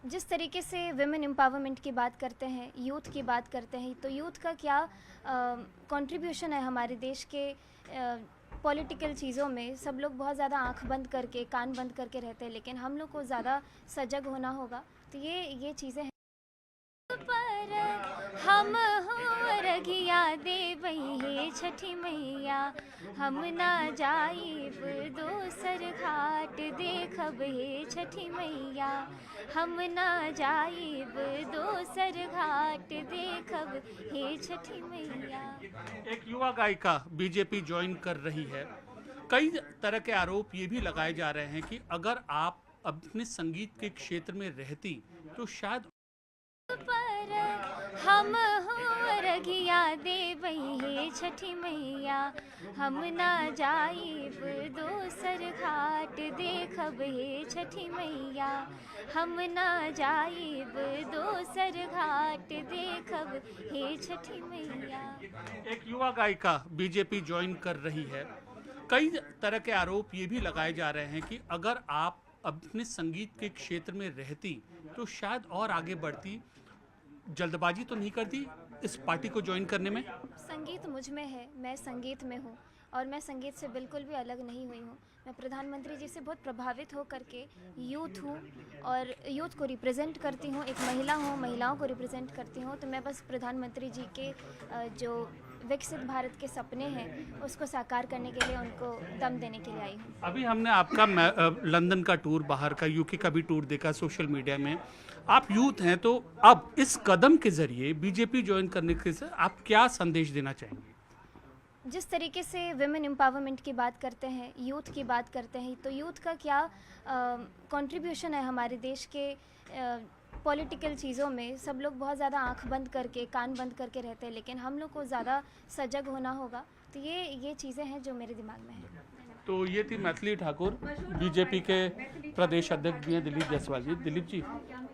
जिस तरीके से विमेन एम्पावरमेंट की बात करते हैं, यूथ की बात करते हैं, तो यूथ का क्या कंट्रीब्यूशन है हमारे देश के पॉलिटिकल चीज़ों में। सब लोग बहुत ज़्यादा आंख बंद करके, कान बंद करके रहते हैं, लेकिन हम लोग को ज़्यादा सजग होना होगा। तो ये चीज़ें हैं। पर हम हो रघिया देवई हे छठी मैया, हम ना जाइब दोसर घाट देखब हे छठी मैया, हम ना जाइब दोसर घाट देखब हे छठी मैया। एक युवा गायिका बीजेपी ज्वाइन कर रही है। कई तरह के आरोप ये भी लगाए जा रहे हैं कि अगर आप अपने संगीत के क्षेत्र में रहती तो शायद पर हम हो रघिया देवई हे छठी मैया, हम ना जाइब दोसर घाट देखब हे छठी मैया, हम ना जाइब दोसर घाट देखब हे छठी मैया। एक युवा गायिका बीजेपी ज्वाइन कर रही है। कई तरह के आरोप ये भी लगाए जा रहे हैं कि अगर आप अपने संगीत के क्षेत्र में रहती तो शायद और आगे बढ़ती। जल्दबाजी तो नहीं करती इस पार्टी को ज्वाइन करने में? संगीत मुझ में है, मैं संगीत में हूँ और मैं संगीत से बिल्कुल भी अलग नहीं हुई हूँ। मैं प्रधानमंत्री जी से बहुत प्रभावित हो करके यूथ हूँ और यूथ को रिप्रेजेंट करती हूँ। एक महिला हूँ, महिलाओं को रिप्रेजेंट करती हूँ। तो मैं बस प्रधानमंत्री जी के जो विकसित भारत के सपने हैं उसको साकार करने के लिए उनको दम देने के लिए आई हूँ। अभी हमने आपका लंदन का टूर, बाहर का यूके का भी टूर देखा सोशल मीडिया में। आप यूथ हैं तो अब इस कदम के जरिए बीजेपी ज्वाइन करने के से आप क्या संदेश देना चाहेंगे? जिस तरीके से विमेन एम्पावरमेंट की बात करते हैं, यूथ की बात करते हैं, तो यूथ का क्या कंट्रीब्यूशन है हमारे देश के पॉलिटिकल चीज़ों में। सब लोग बहुत ज़्यादा आंख बंद करके, कान बंद करके रहते हैं, लेकिन हम लोग को ज़्यादा सजग होना होगा। तो ये चीज़ें हैं जो मेरे दिमाग में हैं। तो ये थी मैथिली ठाकुर, बीजेपी के प्रदेश अध्यक्ष भी हैं दिलीप जायसवाल जी। दिलीप जी,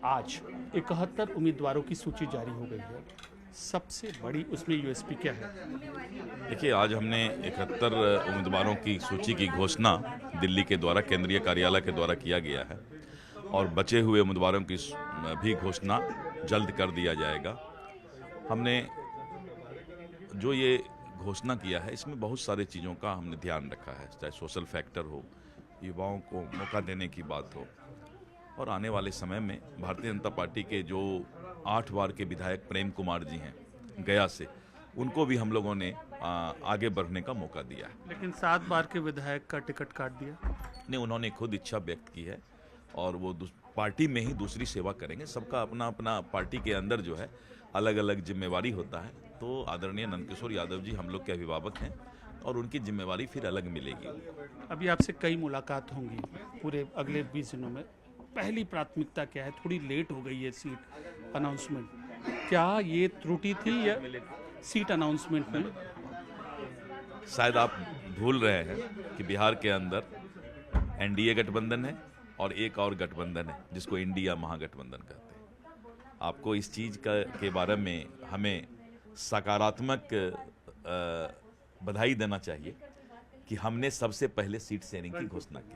आज 71 उम्मीदवारों की सूची जारी हो गई है। सबसे बड़ी उसमें यूएसपी क्या है? देखिए, आज हमने 71 उम्मीदवारों की सूची की घोषणा दिल्ली के द्वारा, केंद्रीय कार्यालय के द्वारा किया गया है और बचे हुए उम्मीदवारों की भी घोषणा जल्द कर दिया जाएगा। हमने जो ये घोषणा किया है इसमें बहुत सारी चीज़ों का हमने ध्यान रखा है, चाहे सोशल फैक्टर हो, युवाओं को मौका देने की बात हो, और आने वाले समय में भारतीय जनता पार्टी के जो 8 बार के विधायक प्रेम कुमार जी हैं गया से, उनको भी हम लोगों ने आगे बढ़ने का मौका दिया है। लेकिन 7 बार के विधायक का टिकट काट दिया। नहीं, उन्होंने खुद इच्छा व्यक्त की है और वो पार्टी में ही दूसरी सेवा करेंगे। सबका अपना अपना पार्टी के अंदर जो है अलग अलग जिम्मेवारी होता है। तो आदरणीय नंदकिशोर यादव जी हम लोग के अभिभावक हैं और उनकी जिम्मेवारी फिर अलग मिलेगी। अभी आपसे कई मुलाकात होंगी पूरे अगले 20 दिनों में। पहली प्राथमिकता क्या है? थोड़ी लेट हो गई है सीट अनाउंसमेंट, क्या ये त्रुटि थी या सीट अनाउंसमेंट में? शायद आप भूल रहे हैं कि बिहार के अंदर एनडीए गठबंधन है और एक और गठबंधन है जिसको इंडिया महागठबंधन कहते हैं। आपको इस चीज़ के बारे में हमें सकारात्मक बधाई देना चाहिए कि हमने सबसे पहले सीट शेयरिंग की घोषणा की।